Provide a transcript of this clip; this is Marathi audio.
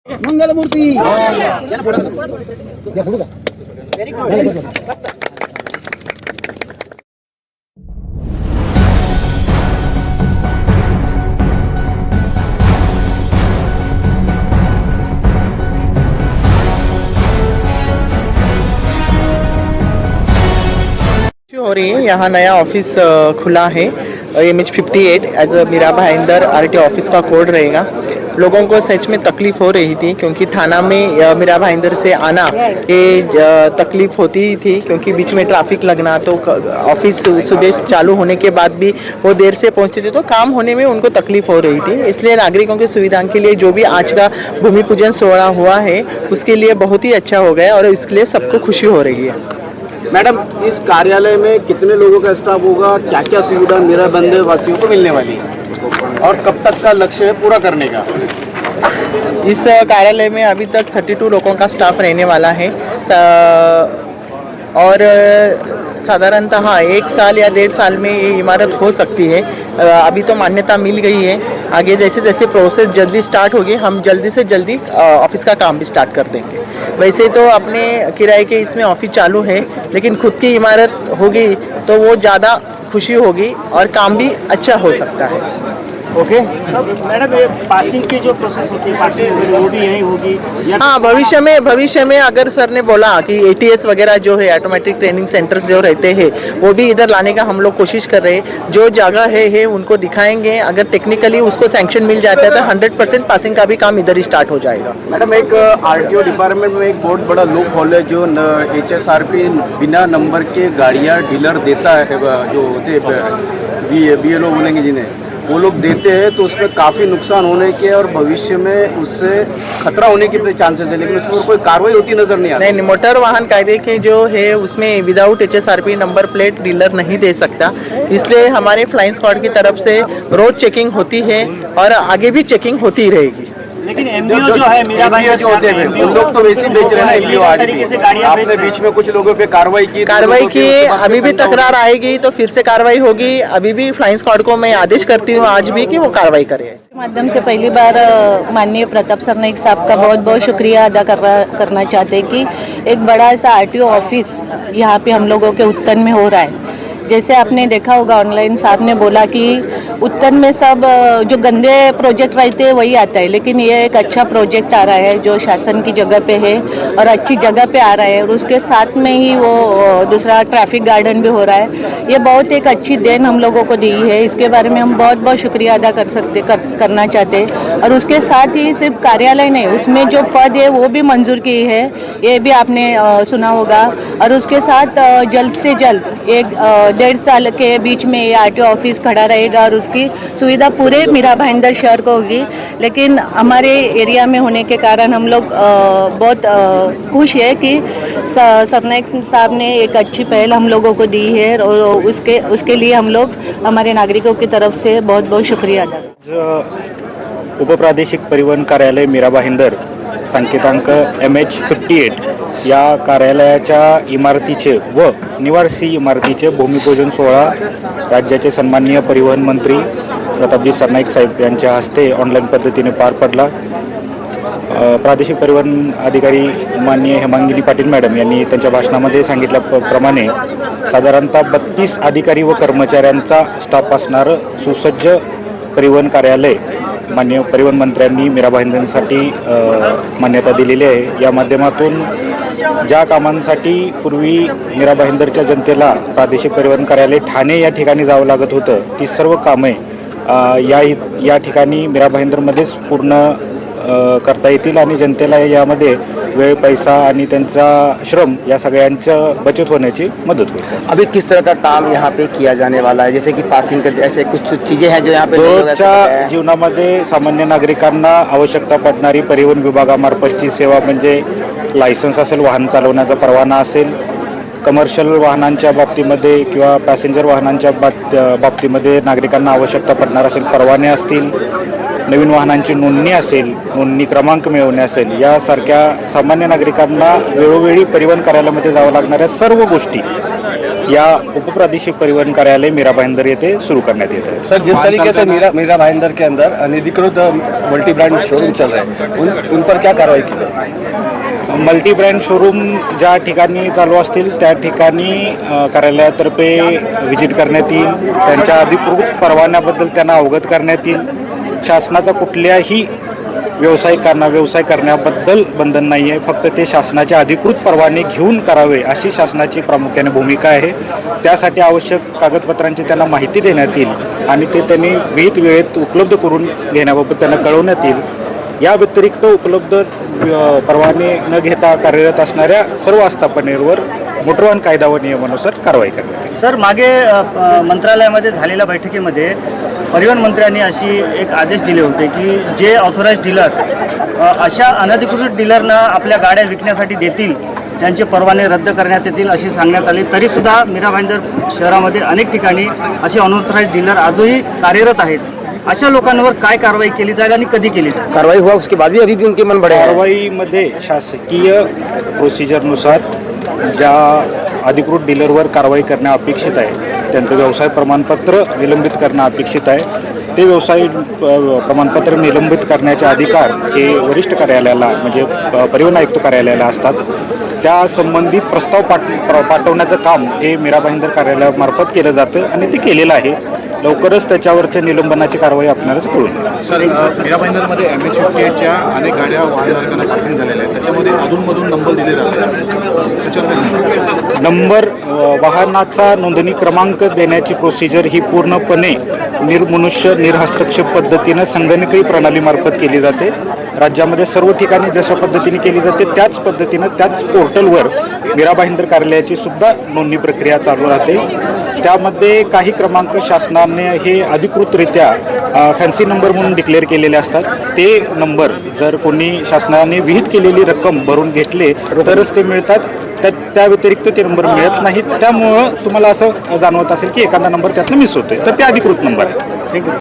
मंगलमूर्ती याला फोडा द्या फोडू का व्हेरी गुड हो रही है। यहाँ नया ऑफिस खुला है MH58 as a Mira Bhayandar RT office का कोड रहेगा। लोगों को सच में तकलीफ़ हो रही थी क्योंकि थाना में मीरा भाईंदर से आना ये तकलीफ़ होती ही थी क्योंकि बीच में ट्रैफिक लगना, तो ऑफिस सुबह चालू होने के बाद भी वो देर से पहुंचते थे तो काम होने में उनको तकलीफ़ हो रही थी। इसलिए नागरिकों की सुविधा के लिए जो भी आज का भूमि पूजन सोहरा हुआ है उसके लिए बहुत ही अच्छा हो गया और इसके लिए सबको खुशी हो रही है। मैडम, इस कार्यालय में कितने लोगों का स्टाफ होगा, क्या क्या सुविधा मीरा भाईंदर वासियों को मिलने वाली है और कब तक का लक्ष्य है पूरा करने का? इस कार्यालय में अभी तक 32 लोगों का स्टाफ रहने वाला है और साधारणतः 1 साल या 1.5 साल में ये इमारत हो सकती है। अभी तो मान्यता मिल गई है। आगे जैसे जैसे प्रोसेस जल्दी स्टार्ट होगी हम जल्दी से जल्दी ऑफिस का काम भी स्टार्ट कर देंगे। वैसे तो अपने किराए के इसमें ऑफिस चालू है लेकिन खुद की इमारत होगी तो वो ज़्यादा खुशी होगी और काम भी अच्छा हो सकता है। ओके मैडम, ये पासिंग की जो प्रोसेस होती है पासिंग वो भी यही होगी? हाँ, भविष्य में अगर सर ने बोला कि ATS वगैरह जो है ऑटोमेटिक ट्रेनिंग सेंटर्स जो रहते हैं वो भी इधर लाने का हम लोग कोशिश कर रहे हैं। जो जगह है उनको दिखाएंगे, अगर टेक्निकली उसको सैंक्शन मिल जाता है तो 100% पासिंग का भी काम इधर ही स्टार्ट हो जाएगा। मैडम, एक RTO डिपार्टमेंट में एक बहुत बड़ा लूप होल है जो HSRP बिना नंबर के गाड़ियाँ डीलर देता है, जो होते BLO बोलेंगे जिन्हें, वो लोग देते हैं तो उसमें काफ़ी नुकसान होने के और भविष्य में उससे खतरा होने के चांसेस है, लेकिन उसमें कोई कार्रवाई होती नजर नहीं आती। नहीं, मोटर वाहन कायदे के जो है उसमें without HSRP number plate dealer नहीं दे सकता। इसलिए हमारे फ्लाइंग स्क्वाड की तरफ से रोज चेकिंग होती है और आगे भी चेकिंग होती रहेगी। लेकिन MBO जो है मीरा भाईंदर जो होते हैं उन लोग तो वैसे ही बेच रहे हैं ना। MBO तरीके से गाड़ियां आपने बीच में कुछ लोगों पे कार्रवाई की अभी भी तकरार आएगी तो फिर से कार्रवाई होगी। अभी भी फ्लाइंग स्क्वाड को मैं आदेश करती हूँ आज भी कि वो कार्रवाई करे। माध्यम से पहली बार माननीय प्रताप सरनाईक साहब का बहुत बहुत शुक्रिया अदा करना चाहते हैं कि एक बड़ा ऐसा RTO ऑफिस यहाँ पे हम लोगों के उत्तर में हो रहा है। जैसे आपने देखा होगा ऑनलाइन साहब ने बोला कि उत्तर में सब जो गंदे प्रोजेक्ट रहते हैं वही आता है, लेकिन ये एक अच्छा प्रोजेक्ट आ रहा है जो शासन की जगह पे है और अच्छी जगह पे आ रहा है और उसके साथ में ही वो दूसरा ट्रैफिक गार्डन भी हो रहा है। ये बहुत एक अच्छी देन हम लोगों को दी है, इसके बारे में हम बहुत बहुत शुक्रिया अदा करना चाहते हैं। और उसके साथ ही सिर्फ कार्यालय नहीं, उसमें जो पद है वो भी मंजूर की है, ये भी आपने सुना होगा। और उसके साथ जल्द से जल्द 1.5 साल के बीच में ये RTO ऑफिस खड़ा रहेगा और उसकी सुविधा पूरे मीरा भाईंदर शहर को होगी। लेकिन हमारे एरिया में होने के कारण हम लोग बहुत खुश है कि सरनाईक साहब ने एक अच्छी पहल हम लोगों को दी है और उसके लिए हम लोग हमारे नागरिकों की तरफ से बहुत बहुत शुक्रिया अदा। उपप्रादेशिक परिवहन कार्यालय मीरा भाईंदर संकेतांक MH58 या कार्यालयाच्या इमारतीचे व निवासी इमारतीचे भूमिपूजन सोहळा राज्याचे सन्माननीय परिवहन मंत्री प्रतापजी सरनाईक साहेब यांच्या हस्ते ऑनलाईन पद्धतीने पार पडला। प्रादेशिक परिवहन अधिकारी माननीय हेमांगिनी पाटील मॅडम यांनी त्यांच्या भाषणामध्ये सांगितल्याप्रमाणे साधारणतः 32 अधिकारी व कर्मचाऱ्यांचा स्टाफ असणारं सुसज्ज परिवहन कार्यालय माननीय परिवहन मंत्र्यांनी मीरा भाईंदरसाठी मान्यता दिलेली आहे। या माध्यमातून ज्या कामांसाठी पूर्वी मीरा भाईंदरच्या जनतेला प्रादेशिक परिवहन कार्यालय ठाणे या ठिकाणी जावं लागत होतं, ती सर्व कामे या ठिकाणी मीरा भाईंदरमध्येच पूर्ण करता येतील आणि जनतेला यामध्ये वेळ, पैसा आणि त्यांचा श्रम या सगळ्यांचं बचत होण्याची मदत होईल। अभी किस तरह का काम यहाँ पे किया जाने वाला है, जैसे कि पासिंग के ऐसे कुछ चीज़ें हैं जो यहाँ पे रोजच्या जीवनामध्ये सामान्य नागरिकांना आवश्यकता पडणारी परिवहन विभागामार्फतची सेवा म्हणजे लायसन्स असेल, वाहन चालवण्याचा परवाना असेल, कमर्शियल वाहनांच्या बाबतीमध्ये किंवा पॅसेंजर वाहनांच्या बाबतीमध्ये नागरिकांना आवश्यकता पडणार असेल परवाने असतील, नवीन वाहनांची नोंदणी असेल, नोंदणी क्रमांक मिळवणे असेल, यासारख्या सामान्य नागरिकांना वेळोवेळी परिवहन कार्यालयामध्ये जावं लागणाऱ्या सर्व गोष्टी या उपप्रादेशिक परिवहन कार्यालय मीरा भाईंदर येथे सुरू करण्यात येत आहे। सर, जिस तरीके से मीरा भाईंदर के अंदर अनधिकृत मल्टी ब्रांड शोरूम चल रहे हैं, उन पर क्या कार्रवाई की जाए? मल्टी ब्रँड शोरूम ज्या ठिकाणी चालू असतील त्या ठिकाणी कार्यालयातर्फे व्हिजिट करण्यात येईल, त्यांच्या अधिकृत परवान्याबद्दल त्यांना अवगत करण्यात येईल। शासनाचा कुठल्याही व्यावसायिकांना व्यवसाय करण्याबद्दल बंधन नाही आहे, फक्त ते शासनाचे अधिकृत परवाने घेऊन करावे अशी शासनाची प्रामुख्याने भूमिका आहे। त्यासाठी आवश्यक कागदपत्रांची त्यांना माहिती देण्यात येईल आणि ते त्यांनी विहित वेळेत उपलब्ध करून घेण्याबाबत त्यांना कळवण्यात येईल। या व्यतिरिक्त उपलब्ध परवाने न घेता कार्यरत असणाऱ्या सर्व आस्थापनेवर मोटर वाहन कायदा व नियमानुसार कारवाई करण्यात येईल। सर, मागे मंत्रालयामध्ये झालेल्या बैठकीमध्ये परिवहन मंत्र्यांनी अशी एक आदेश दिले होते की जे ऑथोराइज डीलर अशा अनधिकृत डीलरना आपल्या गाड्या विकण्यासाठी देतील त्यांचे परवाने रद्द करण्यात येतील अशी सांगण्यात आली। तरीसुद्धा मीरा भाईंदर शहरामध्ये अनेक ठिकाणी असे अनऑथोराइज डीलर आजही कार्यरत आहेत। अशा लोकांवर काय कारवाई केली जाईल आणि कधी केली जाईल? कार्रवाई हुआ उसके बाद भी अभी भी उनके मन बड़े हैं। कारवाईमध्ये शासकीय प्रोसिजरनुसार ज्या अधिकृत डीलरवर कारवाई करणे अपेक्षित आहे, त्यांचं व्यवसाय प्रमाणपत्र निलंबित करणं अपेक्षित आहे। ते व्यवसाय प्रमाणपत्र निलंबित करण्याचे अधिकार हे वरिष्ठ कार्यालयाला म्हणजे परिवहन आयुक्त कार्यालयाला असतात। त्या संबंधित प्रस्ताव पाठवण्याचं काम हे मीरा भाईंदर कार्यालयामार्फत केलं जातं आणि ते केलेलं आहे। लवकरच त्याच्यावरच्या निलंबनाची कारवाई आपणालाच कळून सर, मीरा भाईंदरमध्ये MH58च्या अनेक गाड्या वाहनधारकांना पासिंग झालेल्या आहेत, त्याच्यामध्ये अधूनमधून नंबर दिले जातात, त्याच्यावर नंबर वाहनाचा नोंदणी क्रमांक देण्याची प्रोसिजर ही पूर्णपणे निर्मनुष्य निर्हस्तक्षेप पद्धतीनं संगणकीय प्रणालीमार्फत केली जाते। राज्यामध्ये सर्व ठिकाणी जशा पद्धतीने केली जाते त्याच पद्धतीनं त्याच पोर्टलवर मीरा भाईंदर कार्यालयाची सुद्धा नोंदणी प्रक्रिया चालू राहते। त्यामध्ये काही क्रमांक शासनाने हे अधिकृतरित्या फॅन्सी नंबर म्हणून डिक्लेअर केलेले असतात। ते नंबर जर कोणी शासनाने विहित केलेली रक्कम भरून घेतले तरच ते मिळतात, त्या व्यतिरिक्त ते नंबर मिळत नाहीत। त्यामुळं तुम्हाला असं जाणवत असेल की एखादा नंबर त्यातनं मिस होतोय, तर ते अधिकृत नंबर आहे। थँक्यू।